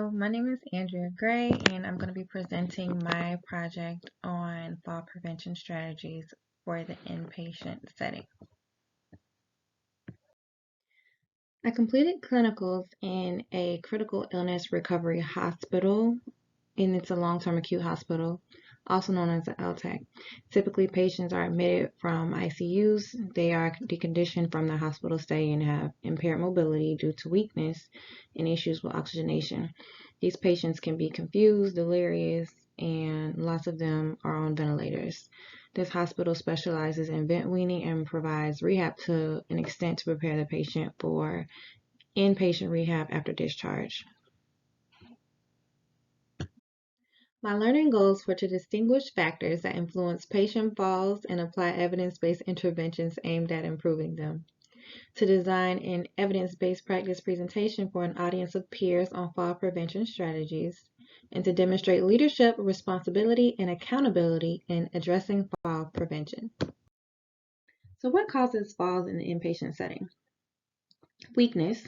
Hello, my name is Andrea Gray, and I'm going to be presenting my project on fall prevention strategies for the inpatient setting. I completed clinicals in a critical illness recovery hospital, and it's a long-term acute hospital, also known as an LTAC. Typically, patients are admitted from ICUs. They are deconditioned from the hospital stay and have impaired mobility due to weakness and issues with oxygenation. These patients can be confused, delirious, and lots of them are on ventilators. This hospital specializes in vent weaning and provides rehab to an extent to prepare the patient for inpatient rehab after discharge. My learning goals were to distinguish factors that influence patient falls and apply evidence-based interventions aimed at improving them. To design an evidence-based practice presentation for an audience of peers on fall prevention strategies, and to demonstrate leadership, responsibility, and accountability in addressing fall prevention. So what causes falls in the inpatient setting? Weakness.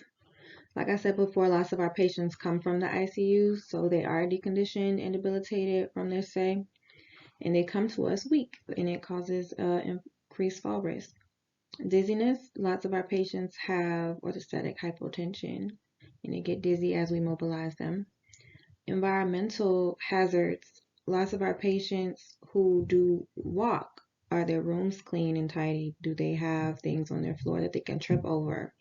Like I said before, lots of our patients come from the ICU, so they are deconditioned and debilitated from their stay, and they come to us weak, and it causes increased fall risk. Dizziness. Lots of our patients have orthostatic hypotension, and they get dizzy as we mobilize them. Environmental hazards. Lots of our patients who do walk, are their rooms clean and tidy? Do they have things on their floor that they can trip over?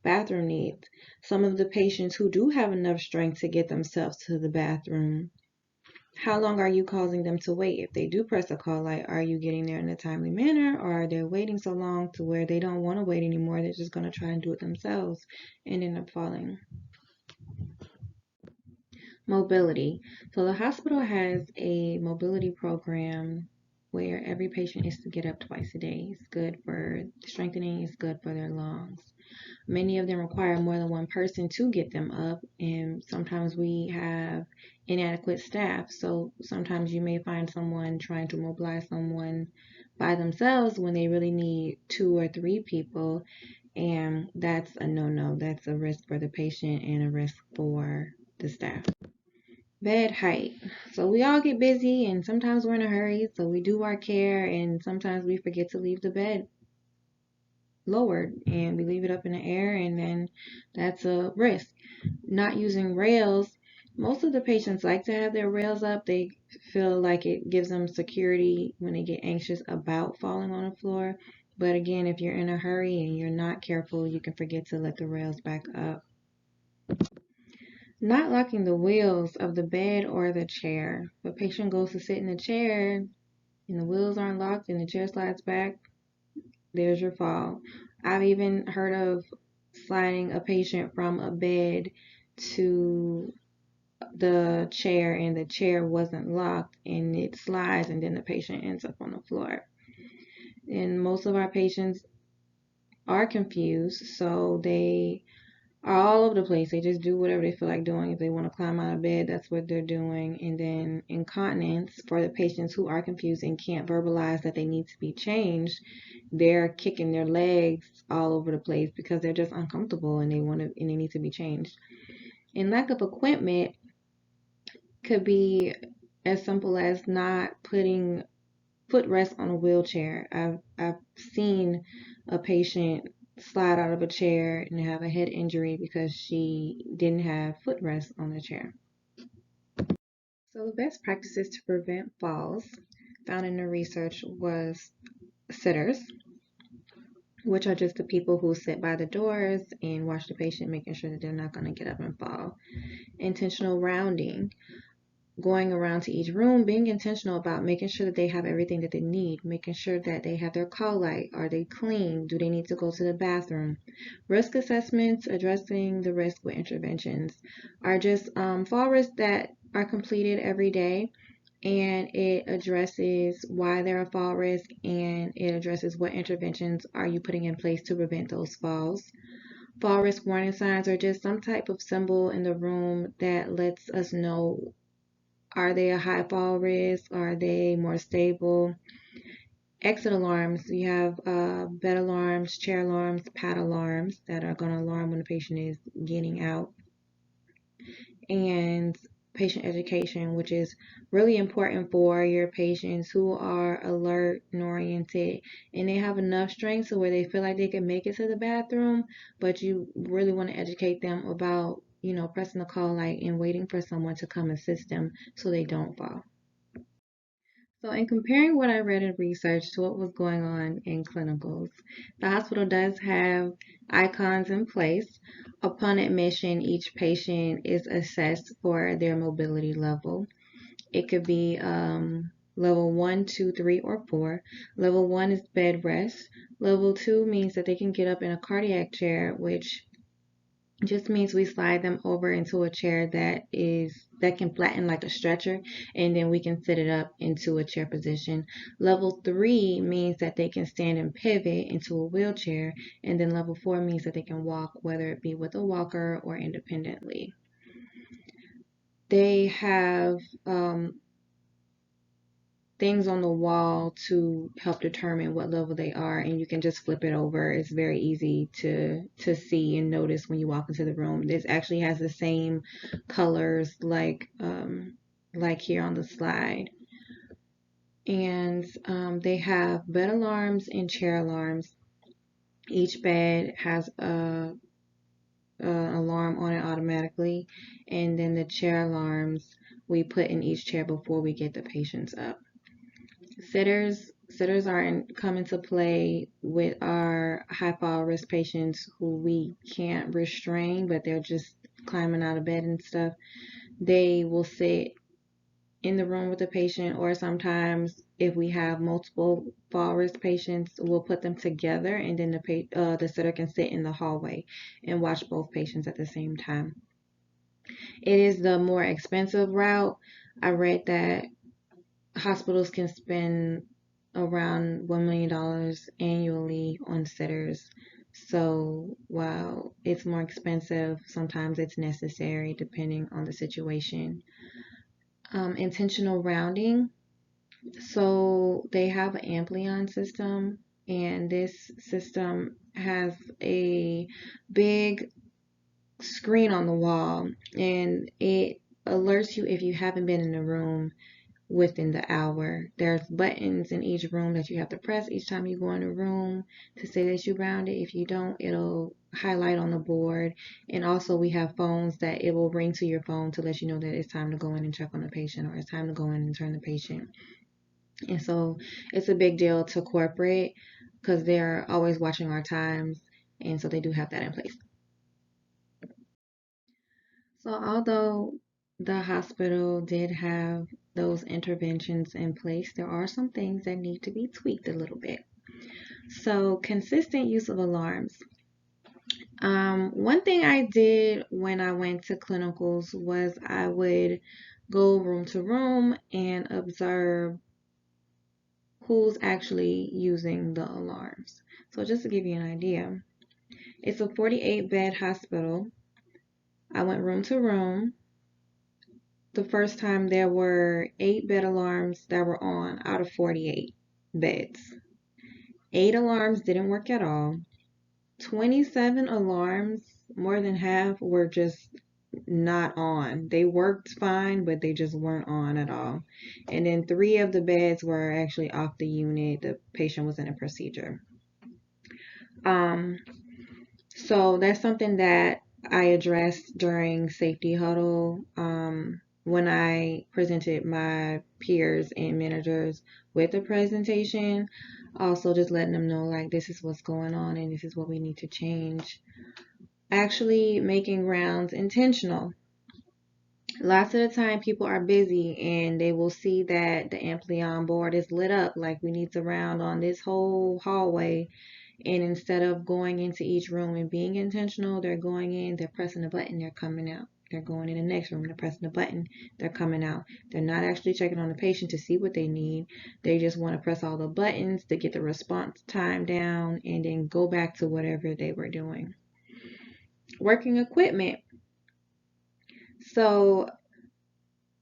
Bathroom needs. Some of the patients who do have enough strength to get themselves to the bathroom, how long are you causing them to wait? If they do press a call light, are you getting there in a timely manner, or are they waiting so long to where they don't want to wait anymore? They're just going to try and do it themselves and end up falling. Mobility. So the hospital has a mobility program where every patient is to get up twice a day. It's good for strengthening, it's good for their lungs. Many of them require more than one person to get them up, and sometimes we have inadequate staff. So sometimes you may find someone trying to mobilize someone by themselves when they really need 2 or 3 people, and that's a no-no. That's a risk for the patient and a risk for the staff. Bed height. So we all get busy, and sometimes we're in a hurry, so we do our care, and sometimes we forget to leave the bed lowered and we leave it up in the air, and then that's a risk. Not using rails. Most of the patients like to have their rails up. They feel like it gives them security when they get anxious about falling on the floor. But again, if you're in a hurry and you're not careful, you can forget to let the rails back up. Not locking the wheels of the bed or the chair. If a patient goes to sit in the chair and the wheels aren't locked and the chair slides back, there's your fall. I've even heard of sliding a patient from a bed to the chair, and the chair wasn't locked and it slides, and then the patient ends up on the floor. And most of our patients are confused, so they are all over the place. They just do whatever they feel like doing. If they want to climb out of bed, that's what they're doing. And then incontinence, for the patients who are confused and can't verbalize that they need to be changed, they're kicking their legs all over the place because they're just uncomfortable and they need to be changed. And lack of equipment could be as simple as not putting footrest on a wheelchair. I've seen a patient slide out of a chair and have a head injury because she didn't have footrest on the chair. So the best practices to prevent falls found in the research was sitters, which are just the people who sit by the doors and watch the patient, making sure that they're not going to get up and fall. Intentional rounding, going around to each room, being intentional about making sure that they have everything that they need, making sure that they have their call light. Are they clean? Do they need to go to the bathroom? Risk assessments, addressing the risk with interventions, are just fall risks that are completed every day, and it addresses why they're a fall risk, and it addresses what interventions are you putting in place to prevent those falls. Fall risk warning signs are just some type of symbol in the room that lets us know, are they a high fall risk? Are they more stable? Exit alarms. We have bed alarms, chair alarms, pad alarms that are going to alarm when the patient is getting out. and patient education, which is really important for your patients who are alert and oriented and they have enough strength so where they feel like they can make it to the bathroom, but you really want to educate them about, pressing the call light and waiting for someone to come assist them so they don't fall. So, in comparing what I read in research to what was going on in clinicals, the hospital does have icons in place. Upon admission, each patient is assessed for their mobility level. It could be level 1, 2, 3, or 4. Level 1 is bed rest. Level 2 means that they can get up in a cardiac chair, which just means we slide them over into a chair that can flatten like a stretcher, and then we can sit it up into a chair position. Level 3 means that they can stand and pivot into a wheelchair, and then level 4 means that they can walk, whether it be with a walker or independently. They have things on the wall to help determine what level they are, and you can just flip it over. It's very easy to see and notice when you walk into the room. This actually has the same colors like here on the slide. And they have bed alarms and chair alarms. Each bed has a alarm on it automatically, and then the chair alarms we put in each chair before we get the patients up. Sitters come into play with our high fall risk patients who we can't restrain, but they're just climbing out of bed and stuff. They will sit in the room with the patient, or sometimes if we have multiple fall risk patients, we'll put them together, and then the sitter can sit in the hallway and watch both patients at the same time. It is the more expensive route. I read that hospitals can spend around $1 million annually on sitters. So while it's more expensive, sometimes it's necessary depending on the situation. Intentional rounding. So they have an Amplion system, and this system has a big screen on the wall, and it alerts you if you haven't been in the room within the hour. There's buttons in each room that you have to press each time you go in a room to say that you rounded. If you don't, it'll highlight on the board. And also we have phones that it will ring to your phone to let you know that it's time to go in and check on the patient, or it's time to go in and turn the patient. And so it's a big deal to corporate because they're always watching our times, and so they do have that in place. So although the hospital did have those interventions in place, there are some things that need to be tweaked a little bit. So consistent use of alarms. One thing I did when I went to clinicals was I would go room to room and observe who's actually using the alarms. So just to give you an idea, it's a 48-bed hospital. I went room to room. The first time there were 8 bed alarms that were on out of 48 beds. 8 alarms didn't work at all. 27 alarms, more than half, were just not on. They worked fine, but they just weren't on at all. And then 3 of the beds were actually off the unit. The patient was in a procedure. So that's something that I addressed during safety huddle when I presented my peers and managers with the presentation. Also just letting them know like this is what's going on and this is what we need to change. Actually making rounds intentional. Lots of the time people are busy and they will see that the Amplion board is lit up like we need to round on this whole hallway. And instead of going into each room and being intentional, they're going in, they're pressing the button, they're coming out. They're going in the next room, they're pressing the button, they're coming out. They're not actually checking on the patient to see what they need. They just want to press all the buttons to get the response time down and then go back to whatever they were doing. Working equipment. So,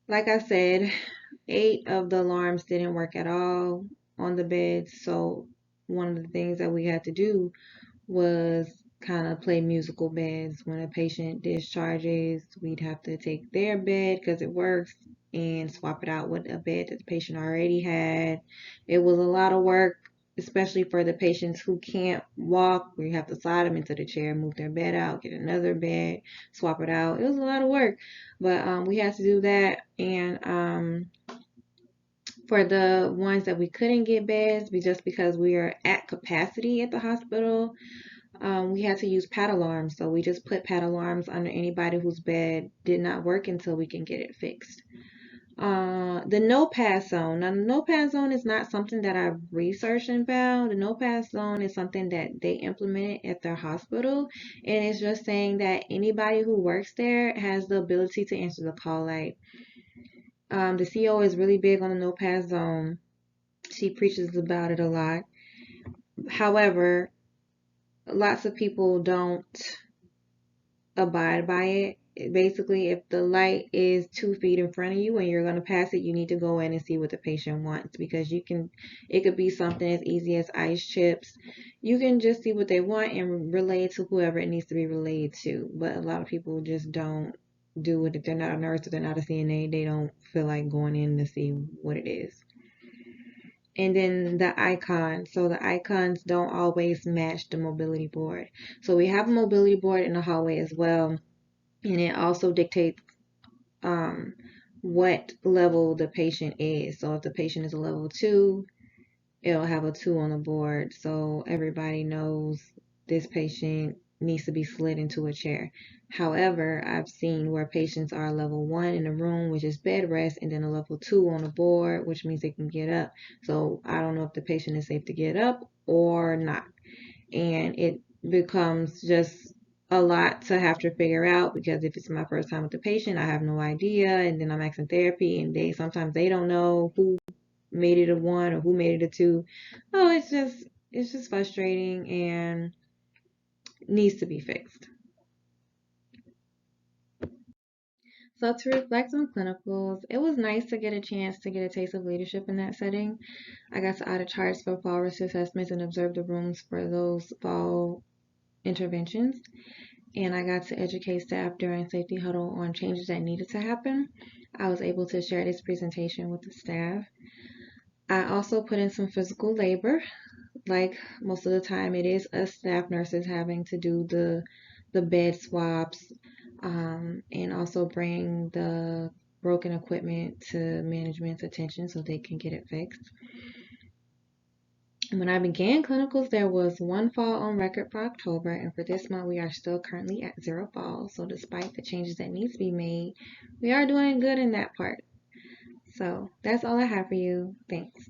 like I said, 8 of the alarms didn't work at all on the beds. So, one of the things that we had to do was kind of play musical beds. When a patient discharges, we'd have to take their bed because it works and swap it out with a bed that the patient already had. It was a lot of work, especially for the patients who can't walk. We have to slide them into the chair, move their bed out, get another bed, swap it out. It was a lot of work, but we had to do that. And for the ones that we couldn't get beds, just because we are at capacity at the hospital, we had to use pad alarms. So we just put pad alarms under anybody whose bed did not work until we can get it fixed. The no pass zone. Now, the no pass zone is not something that I've researched and found. The no pass zone is something that they implemented at their hospital, and it's just saying that anybody who works there has the ability to answer the call light. The CEO is really big on the no pass zone. She preaches about it a lot. However, lots of people don't abide by it. Basically, if the light is 2 feet in front of you and you're going to pass it, you need to go in and see what the patient wants, because it could be something as easy as ice chips. You can just see what they want and relay it to whoever it needs to be relayed to. But a lot of people just don't do it. If they're not a nurse or they're not a CNA, they don't feel like going in to see what it is. And then the icons. So the icons don't always match the mobility board. So we have a mobility board in the hallway as well. And it also dictates what level the patient is. So if the patient is a level 2, it'll have a 2 on the board. So everybody knows this patient needs to be slid into a chair. However, I've seen where patients are level 1 in the room, which is bed rest, and then a level 2 on the board, which means they can get up. So I don't know if the patient is safe to get up or not. And it becomes just a lot to have to figure out, because if it's my first time with the patient, I have no idea, and then I'm asking therapy, and sometimes they don't know who made it a 1 or who made it a 2. Oh, it's just frustrating and needs to be fixed. So to reflect on clinicals, it was nice to get a chance to get a taste of leadership in that setting. I got to audit charts for fall risk assessments and observe the rooms for those fall interventions. And I got to educate staff during safety huddle on changes that needed to happen. I was able to share this presentation with the staff. I also put in some physical labor. Like most of the time, it is us staff nurses having to do the bed swaps, and also bring the broken equipment to management's attention so they can get it fixed. When I began clinicals, there was 1 fall on record for October, and for this month, we are still currently at 0 falls. So despite the changes that need to be made, we are doing good in that part. So that's all I have for you. Thanks.